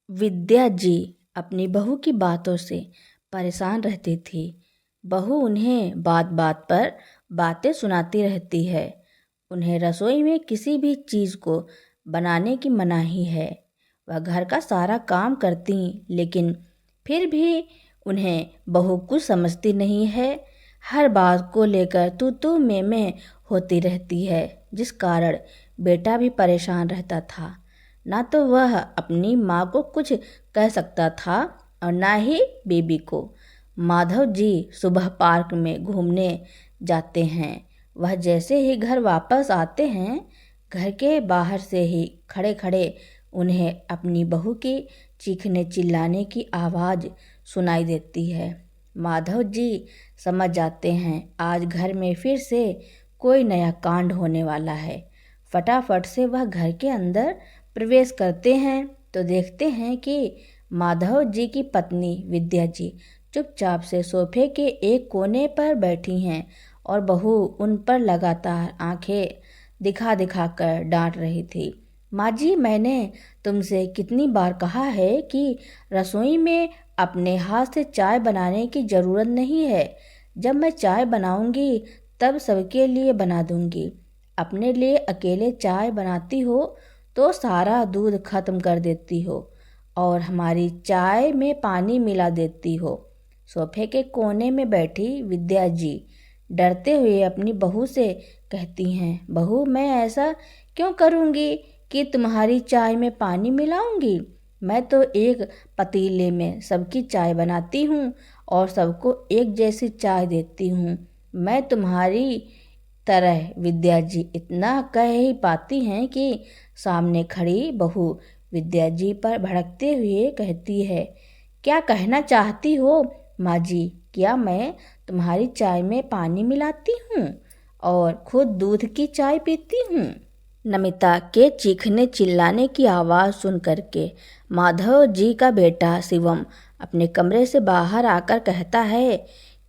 विद्या जी अपनी बहू की बातों से परेशान रहती थी। बहू उन्हें बात बात पर बातें सुनाती रहती है। उन्हें रसोई में किसी भी चीज़ को बनाने की मनाही है। वह घर का सारा काम करती लेकिन फिर भी उन्हें बहू कुछ समझती नहीं है। हर बात को लेकर तू मैं होती रहती है, जिस कारण बेटा भी परेशान रहता था। ना तो वह अपनी माँ को कुछ कह सकता था और ना ही बेबी को। माधव जी सुबह पार्क में घूमने जाते हैं। वह जैसे ही घर वापस आते हैं, घर के बाहर से ही खड़े खड़े उन्हें अपनी बहू की चीखने चिल्लाने की आवाज़ सुनाई देती है। माधव जी समझ जाते हैं आज घर में फिर से कोई नया कांड होने वाला है। फटाफट से वह घर के अंदर प्रवेश करते हैं तो देखते हैं कि माधव जी की पत्नी विद्या जी चुपचाप से सोफे के एक कोने पर बैठी हैं और बहू उन पर लगातार आंखें दिखा दिखा कर डांट रही थी। माँ जी, मैंने तुमसे कितनी बार कहा है कि रसोई में अपने हाथ से चाय बनाने की ज़रूरत नहीं है। जब मैं चाय बनाऊंगी तब सबके लिए बना दूंगी। अपने लिए अकेले चाय बनाती हो तो सारा दूध खत्म कर देती हो और हमारी चाय में पानी मिला देती हो। सोफे के कोने में बैठी विद्या जी डरते हुए अपनी बहू से कहती हैं, बहू, मैं ऐसा क्यों करूँगी कि तुम्हारी चाय में पानी मिलाऊंगी? मैं तो एक पतीले में सबकी चाय बनाती हूँ और सबको एक जैसी चाय देती हूँ। मैं तुम्हारी तरह। विद्या जी इतना कह ही पाती हैं कि सामने खड़ी बहू विद्या जी पर भड़कते हुए कहती है, क्या कहना चाहती हो माँ जी? क्या मैं तुम्हारी चाय में पानी मिलाती हूँ और खुद दूध की चाय पीती हूँ? नमिता के चीखने चिल्लाने की आवाज़ सुन करके माधव जी का बेटा शिवम अपने कमरे से बाहर आकर कहता है,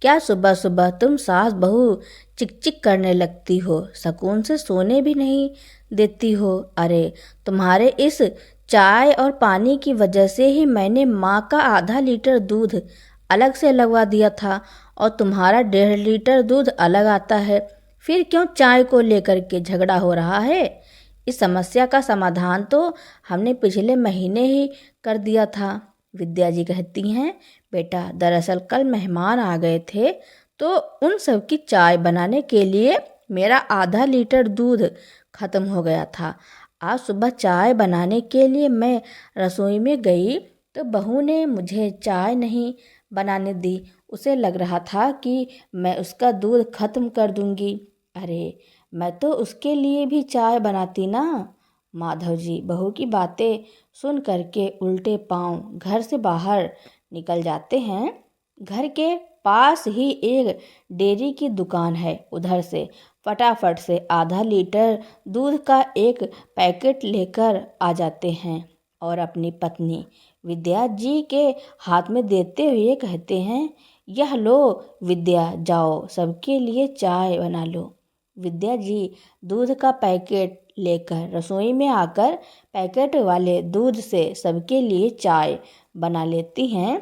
क्या सुबह सुबह तुम सास बहू चिक चिक करने लगती हो? सुकून से सोने भी नहीं देती हो? अरे, तुम्हारे इस चाय और पानी की वजह से ही मैंने माँ का आधा लीटर दूध अलग से लगवा दिया था और तुम्हारा 1.5 लीटर दूध अलग आता है। फिर क्यों चाय को लेकर के झगड़ा हो रहा है? इस समस्या का समाधान तो हमने पिछले महीने ही कर दिया था। विद्या जी कहती हैं, बेटा, दरअसल कल मेहमान आ गए थे तो उन सब की चाय बनाने के लिए मेरा आधा लीटर दूध खत्म हो गया था। आज सुबह चाय बनाने के लिए मैं रसोई में गई तो बहू ने मुझे चाय नहीं बनाने दी। उसे लग रहा था कि मैं उसका दूध खत्म कर दूंगी। अरे, मैं तो उसके लिए भी चाय बनाती ना। माधव जी बहू की बातें सुन करके उल्टे पांव घर से बाहर निकल जाते हैं। घर के पास ही एक डेयरी की दुकान है। उधर से फटाफट से आधा लीटर दूध का एक पैकेट लेकर आ जाते हैं और अपनी पत्नी विद्या जी के हाथ में देते हुए कहते हैं, यह लो विद्या, जाओ सबके लिए चाय बना लो। विद्या जी दूध का पैकेट लेकर रसोई में आकर पैकेट वाले दूध से सबके लिए चाय बना लेती हैं।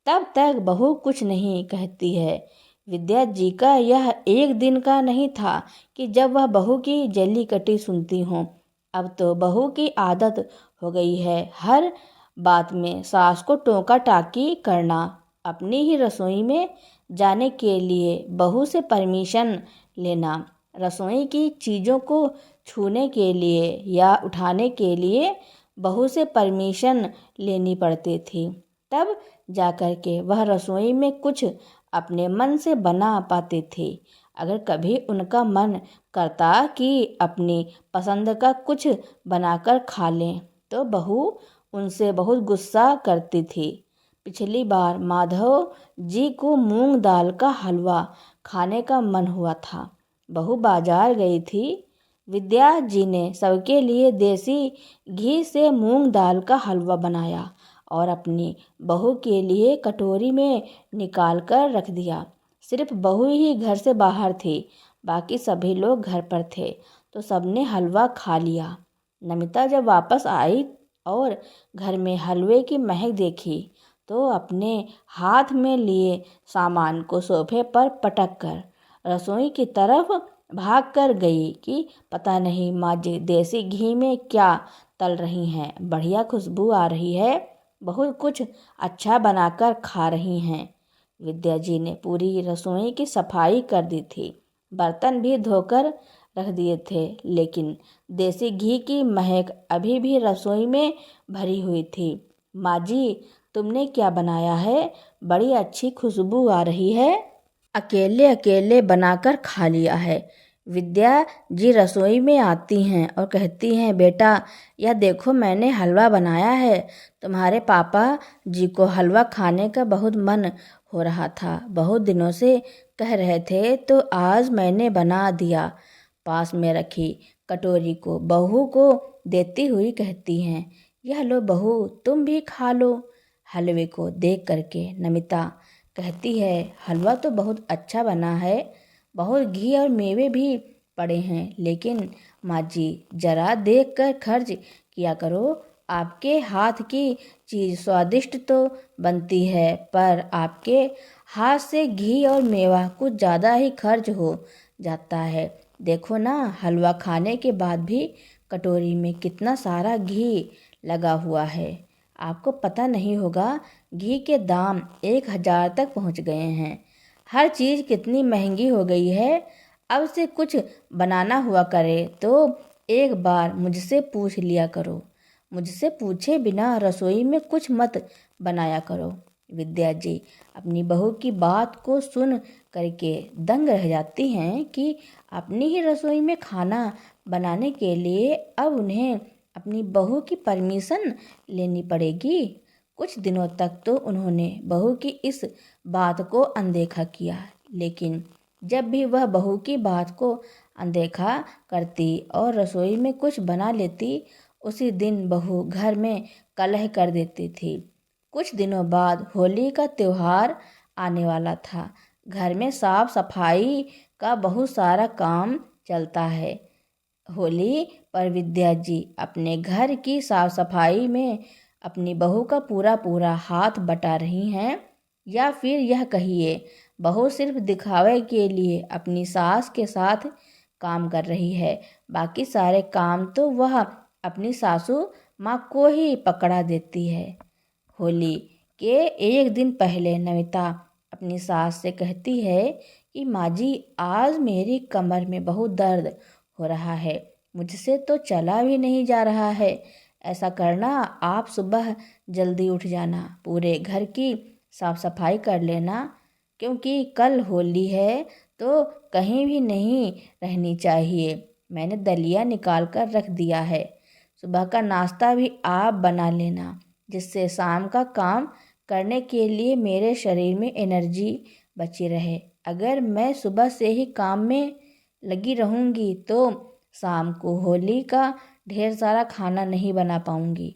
तब तक बहू कुछ नहीं कहती है। विद्या जी का यह एक दिन का नहीं था कि जब वह बहू की जली कटी सुनती हों। अब तो बहू की आदत हो गई है हर बात में सास को टोका टाकी करना। अपनी ही रसोई में जाने के लिए बहू से परमिशन लेना, रसोई की चीज़ों को छूने के लिए या उठाने के लिए बहू से परमिशन लेनी पड़ती थी। तब जाकर के वह रसोई में कुछ अपने मन से बना पाती थी। अगर कभी उनका मन करता कि अपनी पसंद का कुछ बनाकर खा लें तो बहू उनसे बहुत गुस्सा करती थी। पिछली बार माधव जी को मूंग दाल का हलवा खाने का मन हुआ था। बहू बाजार गई थी। विद्या जी ने सबके लिए देसी घी से मूंग दाल का हलवा बनाया और अपनी बहू के लिए कटोरी में निकाल कर रख दिया। सिर्फ बहू ही घर से बाहर थी, बाकी सभी लोग घर पर थे तो सबने हलवा खा लिया। नमिता जब वापस आई और घर में हलवे की महक देखी तो अपने हाथ में लिए सामान को सोफे पर पटक कर रसोई की तरफ भाग कर गई कि पता नहीं माँ जी देसी घी में क्या तल रही हैं, बढ़िया खुशबू आ रही है, बहुत कुछ अच्छा बनाकर खा रही हैं। विद्या जी ने पूरी रसोई की सफाई कर दी थी, बर्तन भी धोकर रख दिए थे, लेकिन देसी घी की महक अभी भी रसोई में भरी हुई थी। माँ जी, तुमने क्या बनाया है? बड़ी अच्छी खुशबू आ रही है। अकेले अकेले बनाकर खा लिया है। विद्या जी रसोई में आती हैं और कहती हैं, बेटा यह देखो मैंने हलवा बनाया है। तुम्हारे पापा जी को हलवा खाने का बहुत मन हो रहा था, बहुत दिनों से कह रहे थे, तो आज मैंने बना दिया। पास में रखी कटोरी को बहू को देती हुई कहती हैं, यह लो बहू, तुम भी खा लो। हलवे को देख करके नमिता कहती है, हलवा तो बहुत अच्छा बना है, बहुत घी और मेवे भी पड़े हैं, लेकिन माँ जी जरा देख कर खर्च किया करो। आपके हाथ की चीज़ स्वादिष्ट तो बनती है, पर आपके हाथ से घी और मेवा कुछ ज़्यादा ही खर्च हो जाता है। देखो ना, हलवा खाने के बाद भी कटोरी में कितना सारा घी लगा हुआ है। आपको पता नहीं होगा, घी के दाम 1,000 तक पहुंच गए हैं। हर चीज़ कितनी महंगी हो गई है। अब से कुछ बनाना हुआ करे तो एक बार मुझसे पूछ लिया करो। मुझसे पूछे बिना रसोई में कुछ मत बनाया करो। विद्या जी अपनी बहू की बात को सुन करके दंग रह जाती हैं कि अपनी ही रसोई में खाना बनाने के लिए अब उन्हें अपनी बहू की परमिशन लेनी पड़ेगी। कुछ दिनों तक तो उन्होंने बहू की इस बात को अनदेखा किया, लेकिन जब भी वह बहू की बात को अनदेखा करती और रसोई में कुछ बना लेती, उसी दिन बहू घर में कलह कर देती थी। कुछ दिनों बाद होली का त्योहार आने वाला था। घर में साफ सफाई का बहुत सारा काम चलता है। होली पर विद्या जी अपने घर की साफ सफाई में अपनी बहू का पूरा पूरा हाथ बटा रही हैं, या फिर यह कहिए बहू सिर्फ दिखावे के लिए अपनी सास के साथ काम कर रही है, बाकी सारे काम तो वह अपनी सासू माँ को ही पकड़ा देती है। होली के एक दिन पहले नमिता अपनी सास से कहती है कि माँ जी आज मेरी कमर में बहुत दर्द हो रहा है, मुझसे तो चला भी नहीं जा रहा है। ऐसा करना, आप सुबह जल्दी उठ जाना, पूरे घर की साफ सफाई कर लेना, क्योंकि कल होली है तो कहीं भी नहीं रहनी चाहिए। मैंने दलिया निकाल कर रख दिया है। सुबह का नाश्ता भी आप बना लेना, जिससे शाम का काम करने के लिए मेरे शरीर में एनर्जी बची रहे। अगर मैं सुबह से ही काम में लगी रहूँगी तो शाम को होली का ढेर सारा खाना नहीं बना पाऊँगी,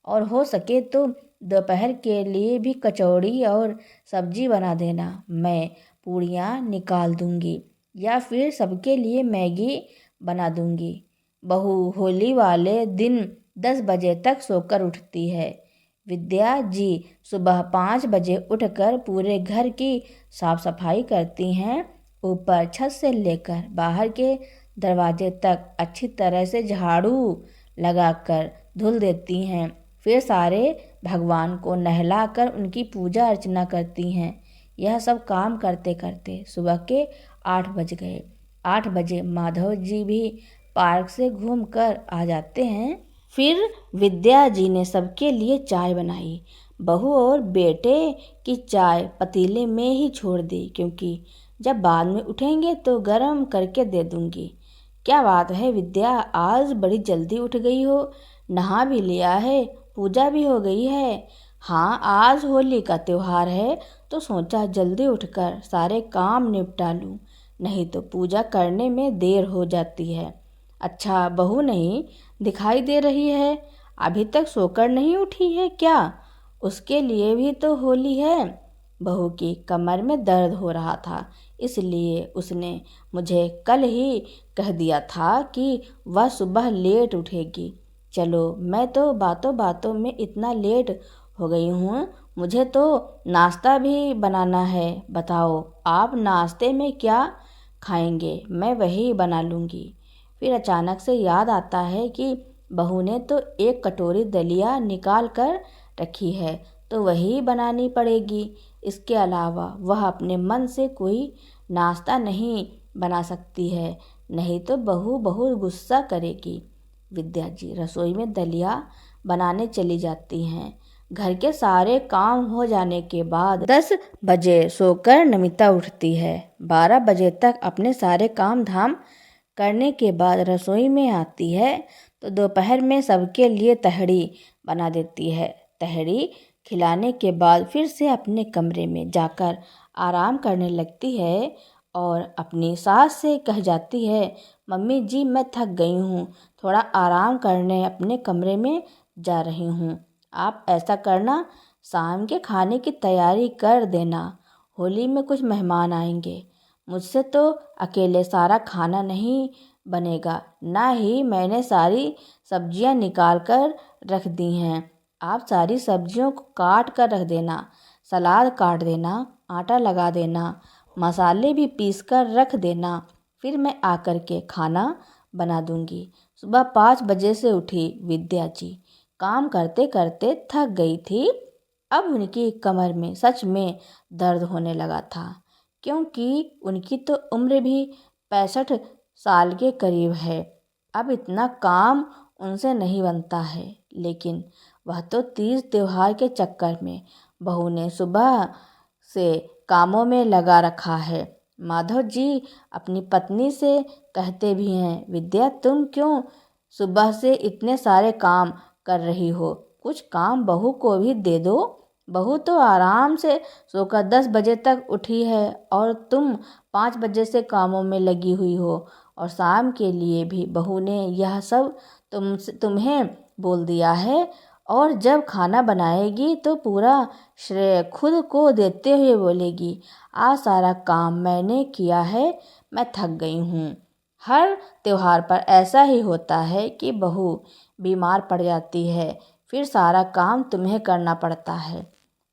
और हो सके तो दोपहर के लिए भी कचौड़ी और सब्जी बना देना। मैं पूड़ियाँ निकाल दूँगी या फिर सबके लिए मैगी बना दूँगी। बहू होली वाले दिन 10 बजे तक सोकर उठती है। विद्या जी सुबह 5 बजे उठकर पूरे घर की साफ सफाई करती हैं। ऊपर छत से लेकर बाहर के दरवाजे तक अच्छी तरह से झाड़ू लगाकर धुल देती हैं। फिर सारे भगवान को नहलाकर उनकी पूजा अर्चना करती हैं। यह सब काम करते करते सुबह के 8 बज गए। 8 बजे माधव जी भी पार्क से घूम कर आ जाते हैं। फिर विद्या जी ने सबके लिए चाय बनाई। बहू और बेटे की चाय पतीले में ही छोड़ दी, क्योंकि जब बाद में उठेंगे तो गरम करके दे दूंगी। क्या बात है विद्या, आज बड़ी जल्दी उठ गई हो, नहा भी लिया है, पूजा भी हो गई है। हाँ, आज होली का त्योहार है तो सोचा जल्दी उठकर सारे काम निपटा लूँ, नहीं तो पूजा करने में देर हो जाती है। अच्छा, बहू नहीं दिखाई दे रही है, अभी तक सोकर नहीं उठी है क्या? उसके लिए भी तो होली है। बहू की कमर में दर्द हो रहा था, इसलिए उसने मुझे कल ही कह दिया था कि वह सुबह लेट उठेगी। चलो, मैं तो बातों बातों में इतना लेट हो गई हूँ, मुझे तो नाश्ता भी बनाना है। बताओ आप नाश्ते में क्या खाएंगे, मैं वही बना लूँगी। फिर अचानक से याद आता है कि बहू ने तो एक कटोरी दलिया निकाल कर रखी है, तो वही बनानी पड़ेगी। इसके अलावा वह अपने मन से कोई नाश्ता नहीं बना सकती है, नहीं तो बहू बहुत गुस्सा करेगी। विद्या जी रसोई में दलिया बनाने चली जाती हैं। घर के सारे काम हो जाने के बाद 10 बजे सोकर नमिता उठती है। 12 बजे तक अपने सारे काम धाम करने के बाद रसोई में आती है तो दोपहर में सबके लिए तहड़ी बना देती है। तहड़ी खिलाने के बाद फिर से अपने कमरे में जाकर आराम करने लगती है और अपनी सास से कह जाती है, मम्मी जी मैं थक गई हूँ, थोड़ा आराम करने अपने कमरे में जा रही हूँ। आप ऐसा करना, शाम के खाने की तैयारी कर देना, होली में कुछ मेहमान आएंगे। मुझसे तो अकेले सारा खाना नहीं बनेगा, ना ही मैंने सारी सब्जियां निकाल कर रख दी हैं। आप सारी सब्जियों को काट कर रख देना, सलाद काट देना, आटा लगा देना, मसाले भी पीस कर रख देना, फिर मैं आकर के खाना बना दूंगी। सुबह 5 बजे से उठी विद्या जी काम करते करते थक गई थी। अब उनकी कमर में सच में दर्द होने लगा था, क्योंकि उनकी तो उम्र भी 65 साल के करीब है। अब इतना काम उनसे नहीं बनता है, लेकिन वह तो तीज त्योहार के चक्कर में बहू ने सुबह से कामों में लगा रखा है। माधव जी अपनी पत्नी से कहते भी हैं, विद्या तुम क्यों सुबह से इतने सारे काम कर रही हो, कुछ काम बहू को भी दे दो। बहू तो आराम से सोकर 10 बजे तक उठी है और तुम 5 बजे से कामों में लगी हुई हो। और शाम के लिए भी बहू ने यह सब तुम्हें बोल दिया है, और जब खाना बनाएगी तो पूरा श्रेय खुद को देते हुए बोलेगी, आज सारा काम मैंने किया है, मैं थक गई हूँ। हर त्योहार पर ऐसा ही होता है कि बहू बीमार पड़ जाती है, फिर सारा काम तुम्हें करना पड़ता है।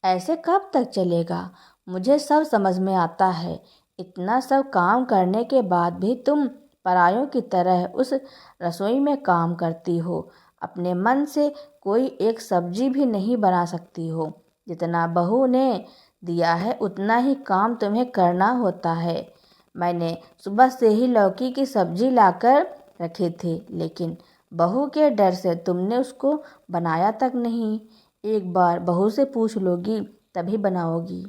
ऐसे कब तक चलेगा? मुझे सब समझ में आता है, इतना सब काम करने के बाद भी तुम परायों की तरह उस रसोई में काम करती हो, अपने मन से कोई एक सब्जी भी नहीं बना सकती हो। जितना बहू ने दिया है उतना ही काम तुम्हें करना होता है। मैंने सुबह से ही लौकी की सब्जी लाकर रखी थी, लेकिन बहू के डर से तुमने उसको बनाया तक नहीं। एक बार बहू से पूछ लोगी तभी बनाओगी।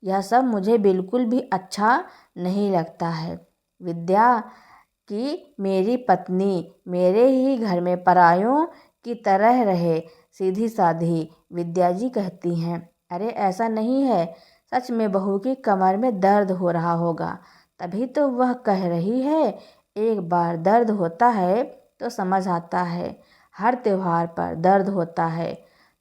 यह सब मुझे बिल्कुल भी अच्छा नहीं लगता है। विद्या कि मेरी पत्नी मेरे ही घर में परायों की तरह रहे, सीधी साधी। विद्या जी कहती हैं, अरे ऐसा नहीं है, सच में बहू की कमर में दर्द हो रहा होगा, तभी तो वह कह रही है। एक बार दर्द होता है तो समझ आता है, हर त्योहार पर दर्द होता है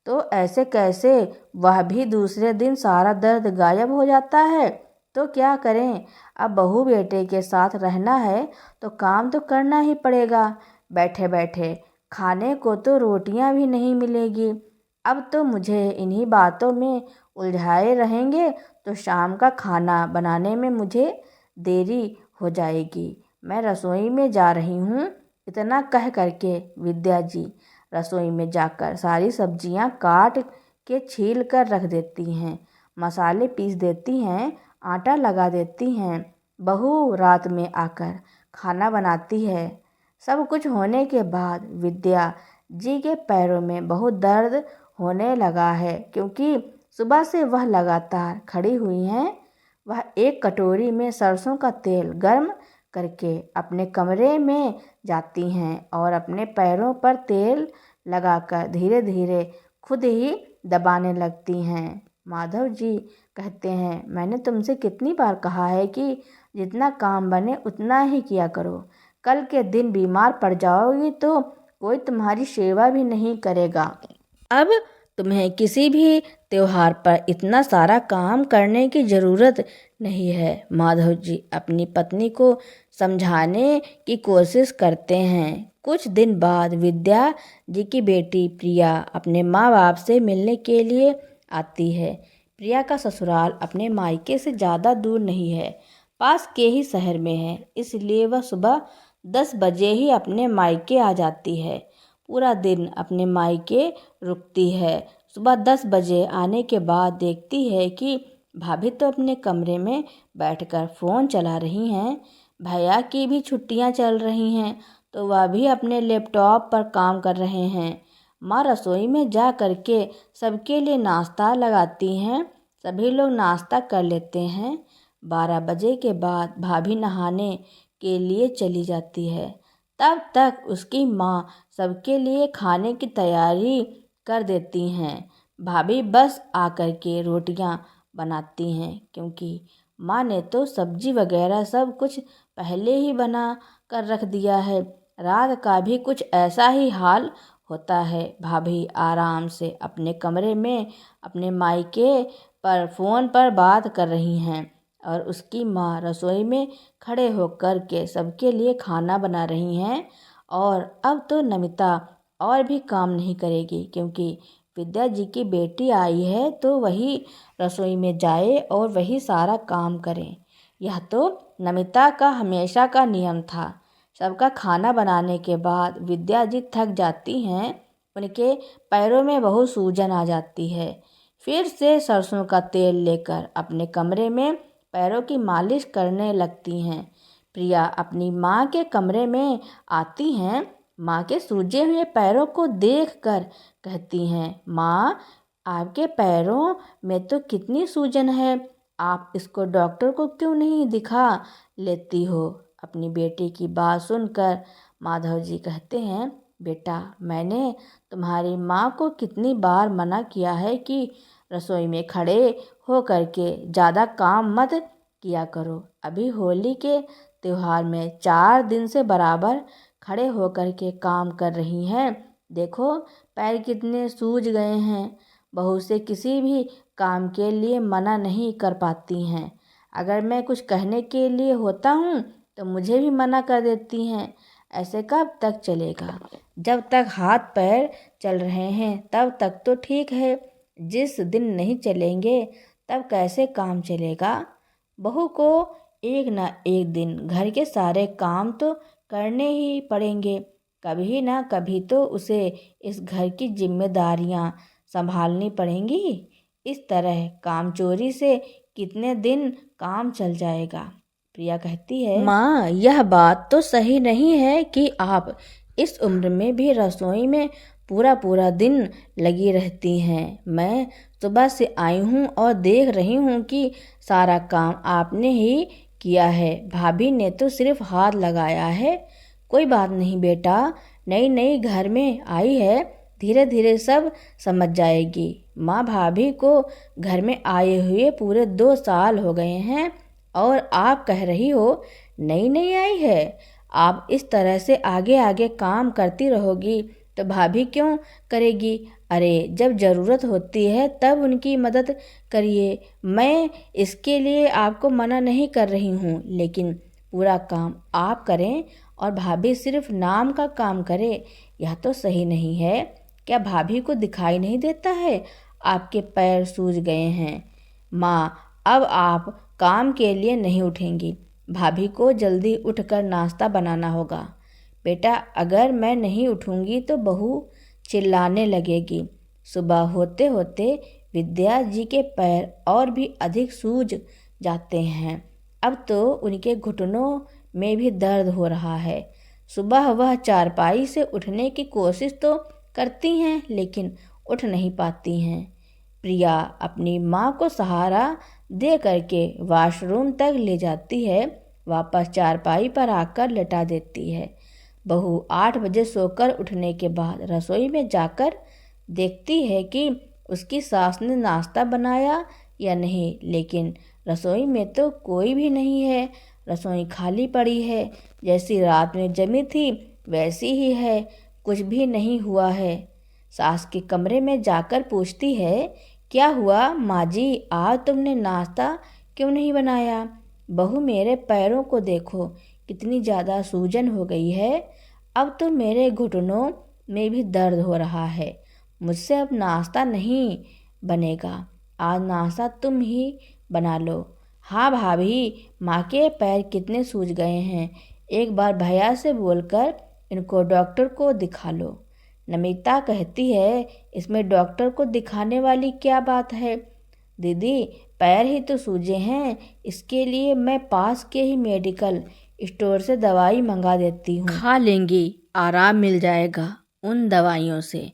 तो ऐसे कैसे वह भी दूसरे दिन सारा दर्द गायब हो जाता है। तो क्या करें, अब बहू बेटे के साथ रहना है तो काम तो करना ही पड़ेगा। बैठे बैठे खाने को तो रोटियां भी नहीं मिलेगी। अब तो मुझे इन्हीं बातों में उलझाए रहेंगे तो शाम का खाना बनाने में मुझे देरी हो जाएगी। मैं रसोई में जा रही हूँ। इतना कह करके विद्या जी रसोई में जाकर सारी सब्जियां काट के छील कर रख देती हैं, मसाले पीस देती हैं, आटा लगा देती हैं। बहू रात में आकर खाना बनाती है। सब कुछ होने के बाद विद्या जी के पैरों में बहुत दर्द होने लगा है, क्योंकि सुबह से वह लगातार खड़ी हुई हैं। वह एक कटोरी में सरसों का तेल गर्म करके अपने कमरे में जाती हैं और अपने पैरों पर तेल लगाकर धीरे धीरे खुद ही दबाने लगती हैं। माधव जी कहते हैं, मैंने तुमसे कितनी बार कहा है कि जितना काम बने उतना ही किया करो। कल के दिन बीमार पड़ जाओगी तो कोई तुम्हारी सेवा भी नहीं करेगा। अब तुम्हें किसी भी त्योहार पर इतना सारा काम करने की ज़रूरत नहीं है। माधव जी अपनी पत्नी को समझाने की कोशिश करते हैं। कुछ दिन बाद विद्या जी की बेटी प्रिया अपने माँ बाप से मिलने के लिए आती है। प्रिया का ससुराल अपने मायके से ज़्यादा दूर नहीं है, पास के ही शहर में है, इसलिए वह सुबह 10 बजे ही अपने मायके आ जाती है। पूरा दिन अपने मायके रुकती है। सुबह 10 बजे आने के बाद देखती है कि भाभी तो अपने कमरे में बैठकर फ़ोन चला रही हैं। भैया की भी छुट्टियां चल रही हैं तो वह भी अपने लैपटॉप पर काम कर रहे हैं। माँ रसोई में जा करके सबके लिए नाश्ता लगाती हैं। सभी लोग नाश्ता कर लेते हैं। 12 बजे के बाद भाभी नहाने के लिए चली जाती है। तब तक उसकी माँ सबके लिए खाने की तैयारी कर देती हैं। भाभी बस आकर के रोटियां बनाती हैं, क्योंकि माँ ने तो सब्जी वगैरह सब कुछ पहले ही बना कर रख दिया है। रात का भी कुछ ऐसा ही हाल होता है। भाभी आराम से अपने कमरे में अपने मायके पर फ़ोन पर बात कर रही हैं और उसकी माँ रसोई में खड़े होकर के सबके लिए खाना बना रही हैं। और अब तो नमिता और भी काम नहीं करेगी, क्योंकि विद्या जी की बेटी आई है तो वही रसोई में जाए और वही सारा काम करे। यह तो नमिता का हमेशा का नियम था। सबका खाना बनाने के बाद विद्या जी थक जाती हैं। उनके पैरों में बहुत सूजन आ जाती है। फिर से सरसों का तेल लेकर अपने कमरे में पैरों की मालिश करने लगती हैं। प्रिया अपनी माँ के कमरे में आती हैं। माँ के सूजे हुए पैरों को देखकर कहती हैं, माँ आपके पैरों में तो कितनी सूजन है, आप इसको डॉक्टर को क्यों नहीं दिखा लेती हो। अपनी बेटी की बात सुनकर माधव जी कहते हैं, बेटा मैंने तुम्हारी माँ को कितनी बार मना किया है कि रसोई में खड़े हो करके ज़्यादा काम मत किया करो। अभी होली के त्यौहार में 4 दिन से बराबर खड़े होकर के काम कर रही हैं। देखो पैर कितने सूज गए हैं। बहू से किसी भी काम के लिए मना नहीं कर पाती हैं। अगर मैं कुछ कहने के लिए होता हूँ तो मुझे भी मना कर देती हैं। ऐसे कब तक चलेगा? जब तक हाथ पैर चल रहे हैं तब तक तो ठीक है, जिस दिन नहीं चलेंगे तब कैसे काम चलेगा। बहू को एक ना एक दिन घर के सारे काम तो करने ही पड़ेंगे। कभी ना कभी तो उसे इस घर की जिम्मेदारियां संभालनी पड़ेंगी। इस तरह कामचोरी से कितने दिन काम चल जाएगा। प्रिया कहती है, माँ यह बात तो सही नहीं है कि आप इस उम्र में भी रसोई में पूरा पूरा दिन लगी रहती हैं। मैं सुबह से आई हूँ और देख रही हूँ कि सारा काम आपने ही किया है। भाभी ने तो सिर्फ हाथ लगाया है। कोई बात नहीं बेटा, नई नई घर में आई है, धीरे धीरे सब समझ जाएगी। माँ भाभी को घर में आए हुए पूरे 2 साल हो गए हैं और आप कह रही हो नई नई आई है। आप इस तरह से आगे आगे काम करती रहोगी तो भाभी क्यों करेगी। अरे जब ज़रूरत होती है तब उनकी मदद करिए। मैं इसके लिए आपको मना नहीं कर रही हूँ, लेकिन पूरा काम आप करें और भाभी सिर्फ नाम का काम करे, यह तो सही नहीं है। क्या भाभी को दिखाई नहीं देता है आपके पैर सूज गए हैं। माँ अब आप काम के लिए नहीं उठेंगी। भाभी को जल्दी उठकर नाश्ता बनाना होगा। बेटा अगर मैं नहीं उठूंगी तो बहू चिल्लाने लगेगी। सुबह होते होते विद्या जी के पैर और भी अधिक सूज जाते हैं। अब तो उनके घुटनों में भी दर्द हो रहा है। सुबह वह चारपाई से उठने की कोशिश तो करती हैं, लेकिन उठ नहीं पाती हैं। प्रिया अपनी माँ को सहारा दे करके वॉशरूम तक ले जाती है, वापस चारपाई पर आकर लेटा देती है। बहू 8 बजे सोकर उठने के बाद रसोई में जाकर देखती है कि उसकी सास ने नाश्ता बनाया या नहीं, लेकिन रसोई में तो कोई भी नहीं है। रसोई खाली पड़ी है, जैसी रात में जमी थी वैसी ही है, कुछ भी नहीं हुआ है। सास के कमरे में जाकर पूछती है क्या हुआ माँ जी, आज तुमने नाश्ता क्यों नहीं बनाया? बहू, मेरे पैरों को देखो, कितनी ज़्यादा सूजन हो गई है। अब तो मेरे घुटनों में भी दर्द हो रहा है। मुझसे अब नाश्ता नहीं बनेगा। आज नाश्ता तुम ही बना लो। हाँ भाभी, माँ के पैर कितने सूज गए हैं। एक बार भैया से बोलकर इनको डॉक्टर को दिखा लो। नमिता कहती है, इसमें डॉक्टर को दिखाने वाली क्या बात है? दीदी, पैर ही तो सूजे हैं, इसके लिए मैं पास के ही मेडिकल स्टोर से दवाई मंगा देती हूँ। खा लेंगी, आराम मिल जाएगा उन दवाइयों से।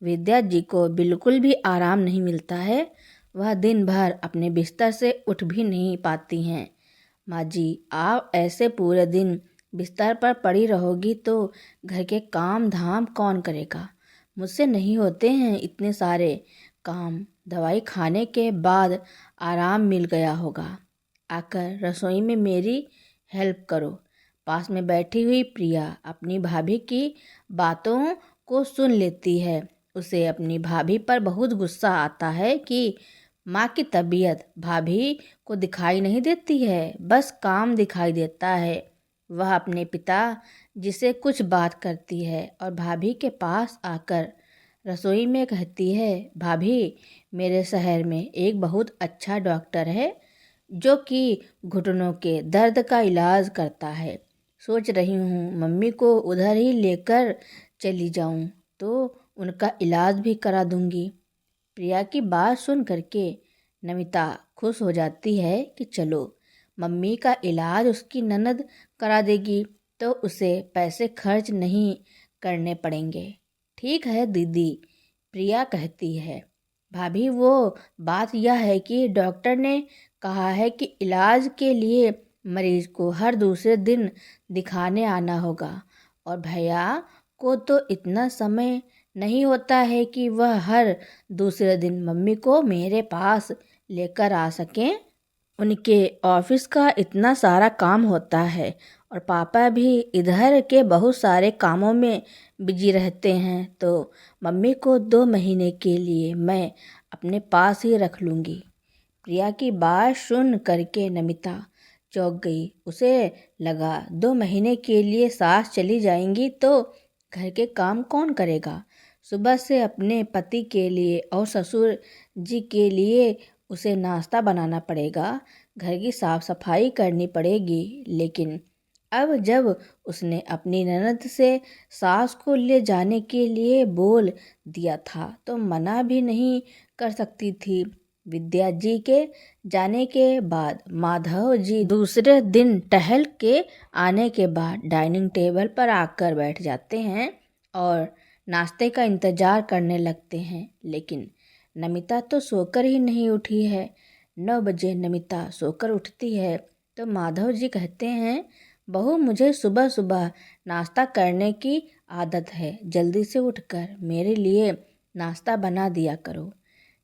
विद्या जी को बिल्कुल भी आराम नहीं मिलता है। वह दिन भर अपने बिस्तर से उठ भी नहीं पाती हैं। माँ जी, आप ऐसे पूरे दिन बिस्तर पर पड़ी रहोगी तो घर के काम धाम कौन करेगा? मुझसे नहीं होते हैं इतने सारे काम। दवाई खाने के बाद आराम मिल गया होगा। आकर रसोई में मेरी हेल्प करो। पास में बैठी हुई प्रिया अपनी भाभी की बातों को सुन लेती है। उसे अपनी भाभी पर बहुत गुस्सा आता है कि माँ की तबीयत भाभी को दिखाई नहीं देती है, बस काम दिखाई देता है। वह अपने पिता जी से कुछ बात करती है और भाभी के पास आकर रसोई में कहती है, भाभी, मेरे शहर में एक बहुत अच्छा डॉक्टर है जो कि घुटनों के दर्द का इलाज करता है। सोच रही हूँ मम्मी को उधर ही लेकर चली जाऊँ तो उनका इलाज भी करा दूँगी। प्रिया की बात सुन करके नमिता खुश हो जाती है कि चलो, मम्मी का इलाज उसकी ननद करा देगी तो उसे पैसे खर्च नहीं करने पड़ेंगे। ठीक है दीदी, प्रिया कहती है। भाभी, वो बात यह है कि डॉक्टर ने कहा है कि इलाज के लिए मरीज को हर दूसरे दिन दिखाने आना होगा और भैया को तो इतना समय नहीं होता है कि वह हर दूसरे दिन मम्मी को मेरे पास लेकर आ सकें। उनके ऑफिस का इतना सारा काम होता है और पापा भी इधर के बहुत सारे कामों में बिजी रहते हैं, तो मम्मी को 2 महीने के लिए मैं अपने पास ही रख लूँगी। प्रिया की बात सुन करके नमिता चौंक गई। उसे लगा 2 महीने के लिए सास चली जाएंगी तो घर के काम कौन करेगा? सुबह से अपने पति के लिए और ससुर जी के लिए उसे नाश्ता बनाना पड़ेगा, घर की साफ सफाई करनी पड़ेगी। लेकिन अब जब उसने अपनी ननद से सास को ले जाने के लिए बोल दिया था तो मना भी नहीं कर सकती थी। विद्या जी के जाने के बाद माधव जी दूसरे दिन टहल के आने के बाद डाइनिंग टेबल पर आकर बैठ जाते हैं और नाश्ते का इंतजार करने लगते हैं। लेकिन नमिता तो सोकर ही नहीं उठी है। 9 बजे नमिता सोकर उठती है तो माधव जी कहते हैं, बहू, मुझे सुबह सुबह नाश्ता करने की आदत है, जल्दी से उठकर मेरे लिए नाश्ता बना दिया करो।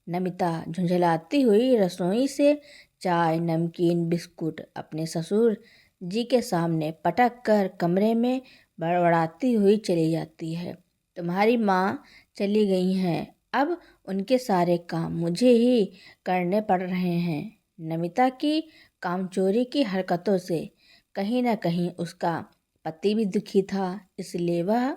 नमिता झुंझलाती हुई रसोई से चाय, नमकीन, बिस्कुट अपने ससुर जी के सामने पटक कर कमरे में बड़बड़ाती हुई चली जाती है। तुम्हारी माँ चली गई हैं, अब उनके सारे काम मुझे ही करने पड़ रहे हैं। नमिता की कामचोरी की हरकतों से कहीं न कहीं उसका पति भी दुखी था, इसलिए वह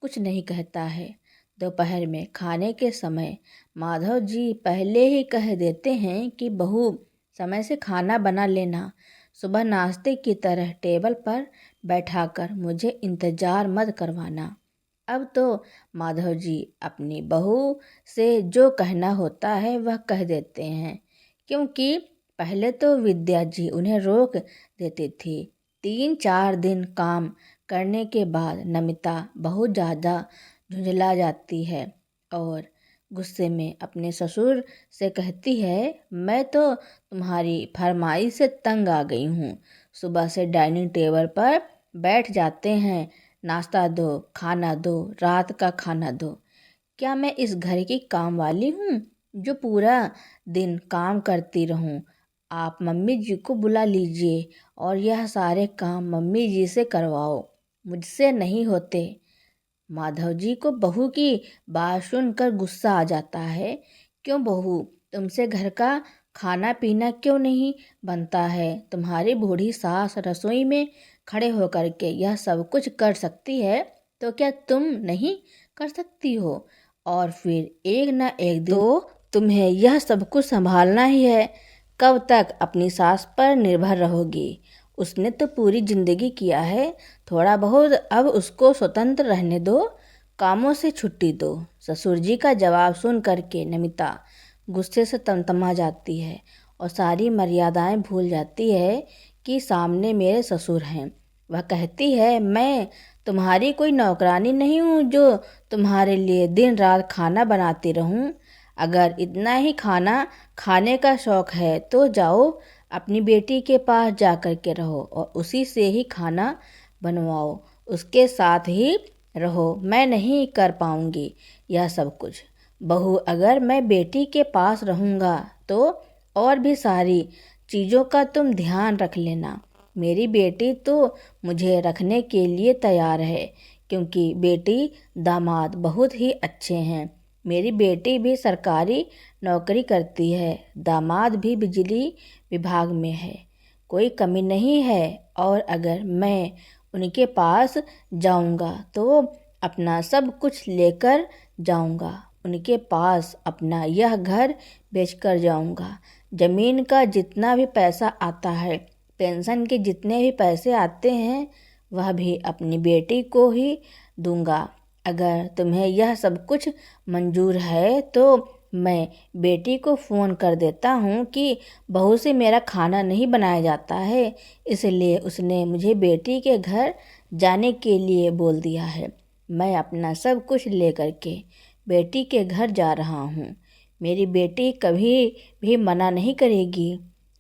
कुछ नहीं कहता है। दोपहर में खाने के समय माधव जी पहले ही कह देते हैं कि बहू, समय से खाना बना लेना। सुबह नाश्ते की तरह टेबल पर बैठाकर मुझे इंतजार मत करवाना। अब तो माधव जी अपनी बहू से जो कहना होता है वह कह देते हैं, क्योंकि पहले तो विद्या जी उन्हें रोक देती थी। 3-4 दिन काम करने के बाद नमिता बहुत ज़्यादा झुंझला जाती है और गुस्से में अपने ससुर से कहती है, मैं तो तुम्हारी फरमाइश से तंग आ गई हूँ। सुबह से डाइनिंग टेबल पर बैठ जाते हैं, नाश्ता दो, खाना दो, रात का खाना दो। क्या मैं इस घर की काम वाली हूँ जो पूरा दिन काम करती रहूँ? आप मम्मी जी को बुला लीजिए और यह सारे काम मम्मी जी से करवाओ, मुझसे नहीं होते। माधव जी को बहू की बात सुनकर गुस्सा आ जाता है। क्यों बहू, तुमसे घर का खाना पीना क्यों नहीं बनता है? तुम्हारी बूढ़ी सास रसोई में खड़े होकर के यह सब कुछ कर सकती है, तो क्या तुम नहीं कर सकती हो? और फिर एक ना एक दिन तो तुम्हें यह सब कुछ संभालना ही है। कब तक अपनी सास पर निर्भर रहोगी? उसने तो पूरी जिंदगी किया है, थोड़ा बहुत अब उसको स्वतंत्र रहने दो, कामों से छुट्टी दो। ससुर जी का जवाब सुन करके नमिता गुस्से से तमतमा जाती है और सारी मर्यादाएं भूल जाती है कि सामने मेरे ससुर हैं। वह कहती है, मैं तुम्हारी कोई नौकरानी नहीं हूँ जो तुम्हारे लिए दिन रात खाना बनाती रहूँ। अगर इतना ही खाना खाने का शौक है तो जाओ अपनी बेटी के पास जा कर के रहो और उसी से ही खाना बनवाओ, उसके साथ ही रहो। मैं नहीं कर पाऊंगी यह सब कुछ। बहू, अगर मैं बेटी के पास रहूँगा तो और भी सारी चीज़ों का तुम ध्यान रख लेना। मेरी बेटी तो मुझे रखने के लिए तैयार है, क्योंकि बेटी दामाद बहुत ही अच्छे हैं। मेरी बेटी भी सरकारी नौकरी करती है, दामाद भी बिजली विभाग में है, कोई कमी नहीं है। और अगर मैं उनके पास जाऊंगा तो अपना सब कुछ लेकर जाऊंगा। उनके पास अपना यह घर बेचकर जाऊंगा। जमीन का जितना भी पैसा आता है, पेंशन के जितने भी पैसे आते हैं, वह भी अपनी बेटी को ही दूंगा। अगर तुम्हें यह सब कुछ मंजूर है तो मैं बेटी को फ़ोन कर देता हूँ कि बहू से मेरा खाना नहीं बनाया जाता है, इसलिए उसने मुझे बेटी के घर जाने के लिए बोल दिया है। मैं अपना सब कुछ लेकर के बेटी के घर जा रहा हूँ। मेरी बेटी कभी भी मना नहीं करेगी।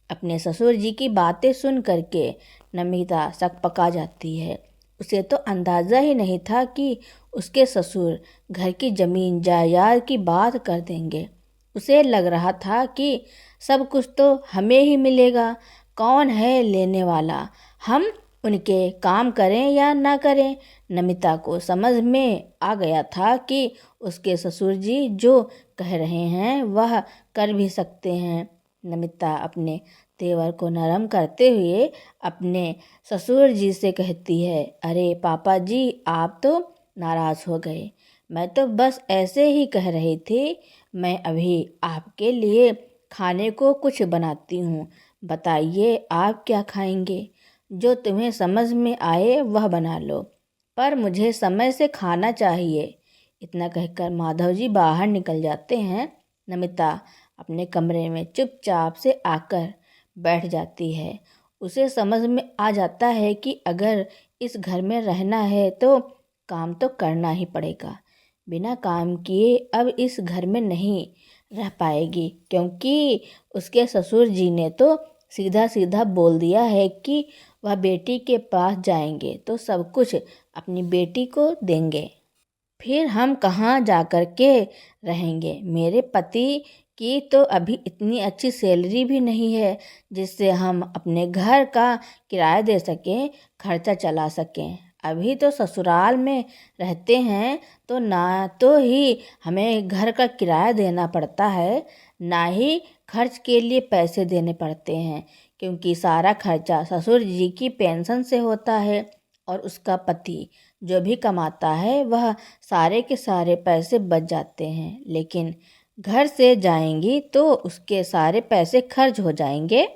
अपने ससुर जी की बातें सुन करके नमिता सकपका जाती है। उसे तो अंदाज़ा ही नहीं था कि उसके ससुर घर की ज़मीन जायदाद की बात कर देंगे। उसे लग रहा था कि सब कुछ तो हमें ही मिलेगा, कौन है लेने वाला, हम उनके काम करें या ना करें। नमिता को समझ में आ गया था कि उसके ससुर जी जो कह रहे हैं वह कर भी सकते हैं। नमिता अपने तेवर को नरम करते हुए अपने ससुर जी से कहती है, अरे पापा जी, आप तो नाराज़ हो गए। मैं तो बस ऐसे ही कह रही थी। मैं अभी आपके लिए खाने को कुछ बनाती हूँ। बताइए आप क्या खाएंगे? जो तुम्हें समझ में आए वह बना लो, पर मुझे समय से खाना चाहिए। इतना कहकर माधव जी बाहर निकल जाते हैं। नमिता अपने कमरे में चुपचाप से आकर बैठ जाती है। उसे समझ में आ जाता है कि अगर इस घर में रहना है तो काम तो करना ही पड़ेगा। बिना काम किए अब इस घर में नहीं रह पाएगी, क्योंकि उसके ससुर जी ने तो सीधा सीधा बोल दिया है कि वह बेटी के पास जाएंगे तो सब कुछ अपनी बेटी को देंगे। फिर हम कहाँ जा कर के रहेंगे? मेरे पति की तो अभी इतनी अच्छी सैलरी भी नहीं है जिससे हम अपने घर का किराया दे सकें, खर्चा चला सकें। अभी तो ससुराल में रहते हैं तो ना तो ही हमें घर का किराया देना पड़ता है, ना ही खर्च के लिए पैसे देने पड़ते हैं, क्योंकि सारा खर्चा ससुर जी की पेंशन से होता है। और उसका पति जो भी कमाता है वह सारे के सारे पैसे बच जाते हैं। लेकिन घर से जाएंगी तो उसके सारे पैसे खर्च हो जाएंगे,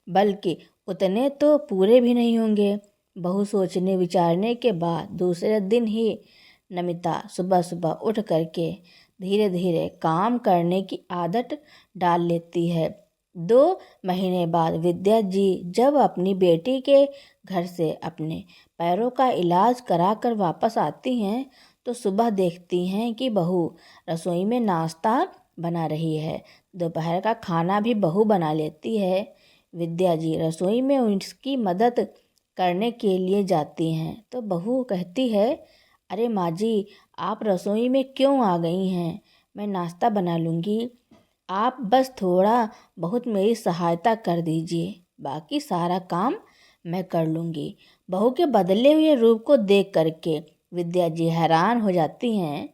बल्कि उतने तो पूरे भी नहीं होंगे। बहु सोचने विचारने के बाद दूसरे दिन ही नमिता सुबह सुबह उठ करके धीरे धीरे काम करने की आदत डाल लेती है। 2 महीने बाद विद्या जी जब अपनी बेटी के घर से अपने पैरों का इलाज करा कर वापस आती हैं तो सुबह देखती हैं कि बहू रसोई में नाश्ता बना रही है। दोपहर का खाना भी बहू बना लेती है। विद्या जी रसोई में उसकी मदद करने के लिए जाती हैं तो बहू कहती है, अरे माँ जी, आप रसोई में क्यों आ गई हैं? मैं नाश्ता बना लूँगी, आप बस थोड़ा बहुत मेरी सहायता कर दीजिए, बाकी सारा काम मैं कर लूँगी। बहू के बदले हुए रूप को देख करके विद्या जी हैरान हो जाती हैं।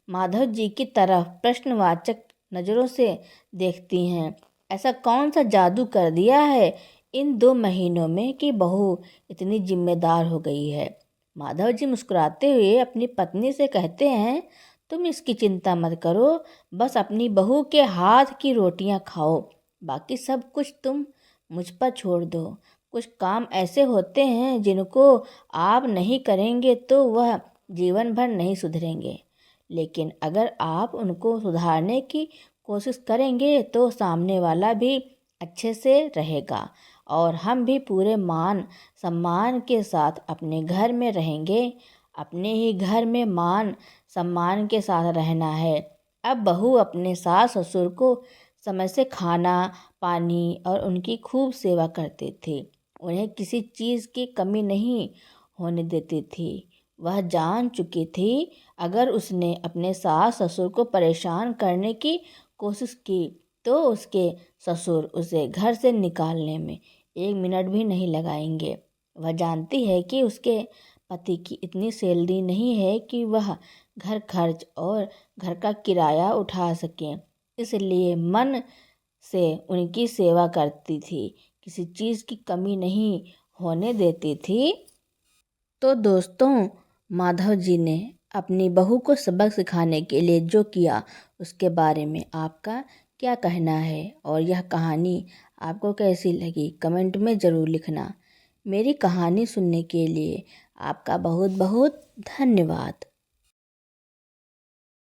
माधव जी की तरफ प्रश्नवाचक नज़रों से देखती हैं। ऐसा कौन सा जादू कर दिया है इन 2 महीनों में कि बहू इतनी जिम्मेदार हो गई है। माधव जी मुस्कुराते हुए अपनी पत्नी से कहते हैं, तुम इसकी चिंता मत करो, बस अपनी बहू के हाथ की रोटियां खाओ, बाकी सब कुछ तुम मुझ पर छोड़ दो। कुछ काम ऐसे होते हैं जिनको आप नहीं करेंगे तो वह जीवन भर नहीं सुधरेंगे, लेकिन अगर आप उनको सुधारने की कोशिश करेंगे तो सामने वाला भी अच्छे से रहेगा और हम भी पूरे मान सम्मान के साथ अपने घर में रहेंगे। अपने ही घर में मान सम्मान के साथ रहना है। अब बहू अपने सास ससुर को समय से खाना पानी और उनकी खूब सेवा करती थी। उन्हें किसी चीज़ की कमी नहीं होने देती थी। वह जान चुकी थी अगर उसने अपने सास ससुर को परेशान करने की कोशिश की तो उसके ससुर उसे घर से निकालने में 1 मिनट भी नहीं लगाएंगे। वह जानती है कि उसके पति की इतनी सैलरी नहीं है कि वह घर खर्च और घर का किराया उठा सकें, इसलिए मन से उनकी सेवा करती थी, किसी चीज़ की कमी नहीं होने देती थी। तो दोस्तों, माधव जी ने अपनी बहू को सबक सिखाने के लिए जो किया उसके बारे में आपका क्या कहना है और यह कहानी आपको कैसी लगी कमेंट में ज़रूर लिखना। मेरी कहानी सुनने के लिए आपका बहुत बहुत धन्यवाद।